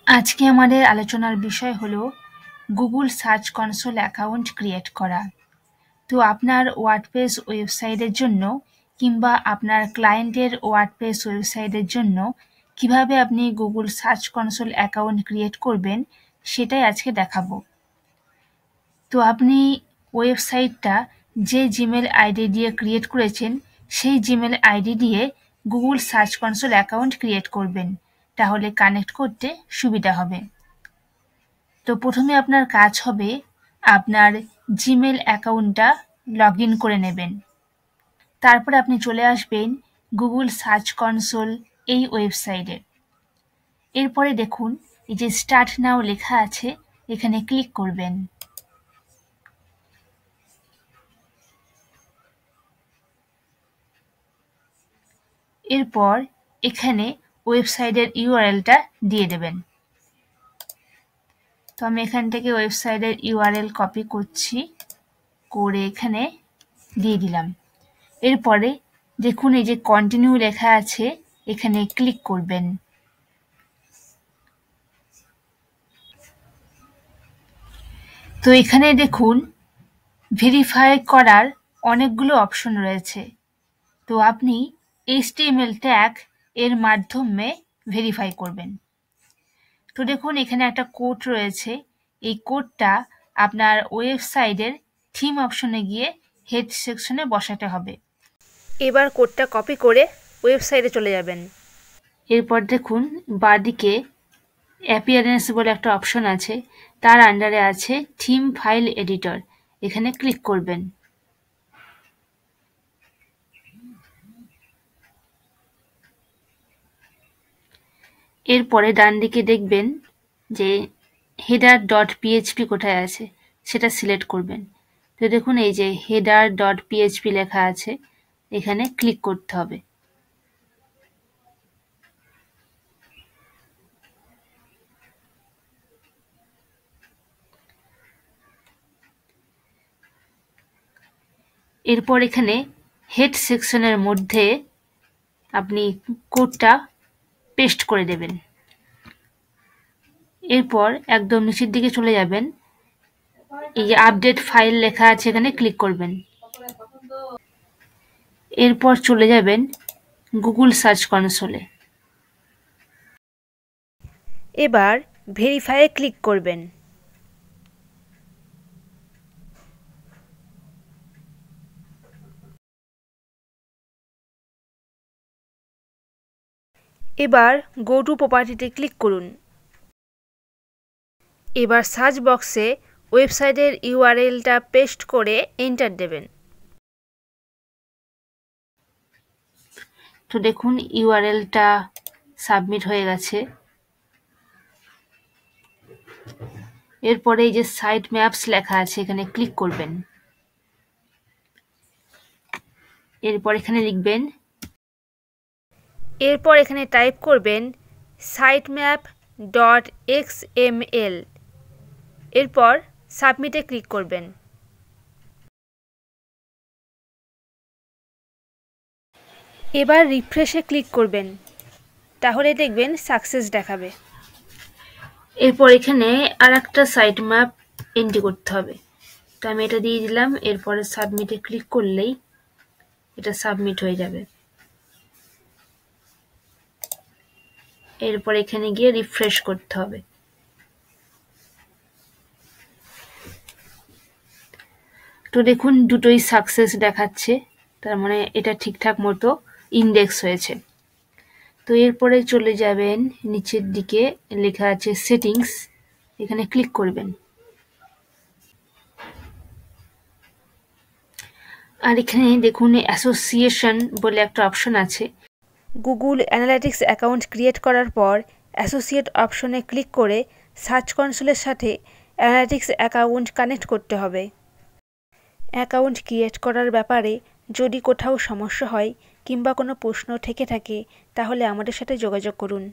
আজকে আমাদের আলোচনার বিষয় হলো Google search console account create করা। তো আপনার ওয়ার্ডপ্রেস ওয়েবসাইটের জন্য কিংবা আপনার ক্লায়েন্টের ওয়ার্ডপ্রেস ওয়েবসাইটের জন্য কিভাবে আপনি Google search console account create করবেন সেটাই আজকে দেখাবো। তো আপনি ওয়েবসাইটটা যে জিমেল আইডি দিয়ে ক্রিয়েট করেছেন সেই জিমেল আইডি দিয়ে Google search console account create করবেন, তাহলে কানেক্ট করতে সুবিধা হবে। তো প্রথমে আপনার কাজ হবে আপনার জিমেল অ্যাকাউন্টটা লগ ইন করে নেবেন। তারপরে আপনি চলে আসবেন গুগল সার্চ কনসোল এই ওয়েবসাইটে। এরপরে দেখুন এই যে স্টার্ট নাও লেখা আছে, এখানে ক্লিক করবেন। এরপর এখানে ওয়েবসাইটের ইউআরএলটা দিয়ে দেবেন। তো আমি এখান থেকে ওয়েবসাইটের ইউআরএল কপি করছি, করে এখানে দিয়ে দিলাম। এরপরে দেখুন এই যে কন্টিনিউ লেখা আছে, এখানে ক্লিক করবেন। তো এখানে দেখুন ভেরিফাই করার অনেকগুলো অপশন রয়েছে। তো আপনি HTML ট্যাগ এর মাধ্যমে ভেরিফাই করবেন। তো দেখুন এখানে একটা কোড রয়েছে, এই কোডটা আপনার ওয়েবসাইটের থিম অপশনে গিয়ে হেড সেকশনে বসাতে হবে। এবার কোডটা কপি করে ওয়েবসাইটে চলে যাবেন। এরপর দেখুন বাঁদিকে অ্যাপিয়ারেন্স বলে একটা অপশন আছে, তার আন্ডারে আছে থিম ফাইল এডিটর, এখানে ক্লিক করবেন। এরপরে ডান দিকে দেখবেন যে header.php কোথায় আছে, সেটা সিলেক্ট করবেন। তো দেখুন এই যে header.php লেখা আছে, এখানে ক্লিক করতে হবে। এরপর এখানে হেড সেকশনের মধ্যে আপনি কোডটা পেস্ট করে দেবেন। এরপর একদম নিচের দিকে চলে যাবেন, এই যে আপডেট ফাইল লেখা আছে, এখানে ক্লিক করবেন। এরপর চলে যাবেন গুগল সার্চ কনসোলে। এবার ভেরিফাইয়ে ক্লিক করবেন। এবার গো টু প্রপার্টিতে ক্লিক করুন। এবার সার্চ বক্সে ওয়েবসাইটের ইউআরএলটা পেস্ট করে এন্টার দেবেন। তো দেখুন ইউআরএলটা সাবমিট হয়ে গেছে। এরপরে এই যে সাইট ম্যাপস লেখা আছে, এখানে ক্লিক করবেন। এরপর এখানে লিখবেন, এরপর এখানে টাইপ করবেন sitemap.xml। এরপর সাবমিটে ক্লিক করবেন। এবার রিফ্রেশে ক্লিক করবেন, তাহলে দেখবেন সাকসেস দেখাবে। এরপর এখানে আর একটা সাইট ম্যাপ এন্ট্রি করতে হবে, তো আমি এটা দিয়ে দিলাম। এরপরে সাবমিটে ক্লিক করলেই এটা সাবমিট হয়ে যাবে। এরপর এখানে গিয়ে রিফ্রেশ করতে হবে। তো দেখুন দুটোই সাকসেস দেখাচ্ছে, তার মানে এটা ঠিকঠাক মতো ইন্ডেক্স হয়েছে। তো এরপরে চলে যাবেন নিচের দিকে, লেখা আছে সেটিংস, এখানে ক্লিক করবেন। আর এখানে দেখুন অ্যাসোসিয়েশন বলে একটা অপশন আছে। গুগল অ্যানালিটিক্স অ্যাকাউন্ট ক্রিয়েট করার পর অ্যাসোসিয়েট অপশনে ক্লিক করে সার্চ কনসোলের সাথে অ্যানালিটিক্স অ্যাকাউন্ট কানেক্ট করতে হবে। অ্যাকাউন্ট ক্রিয়েট করার ব্যাপারে যদি কোথাও সমস্যা হয় কিংবা কোনো প্রশ্ন থেকে থাকে, তাহলে আমাদের সাথে যোগাযোগ করুন।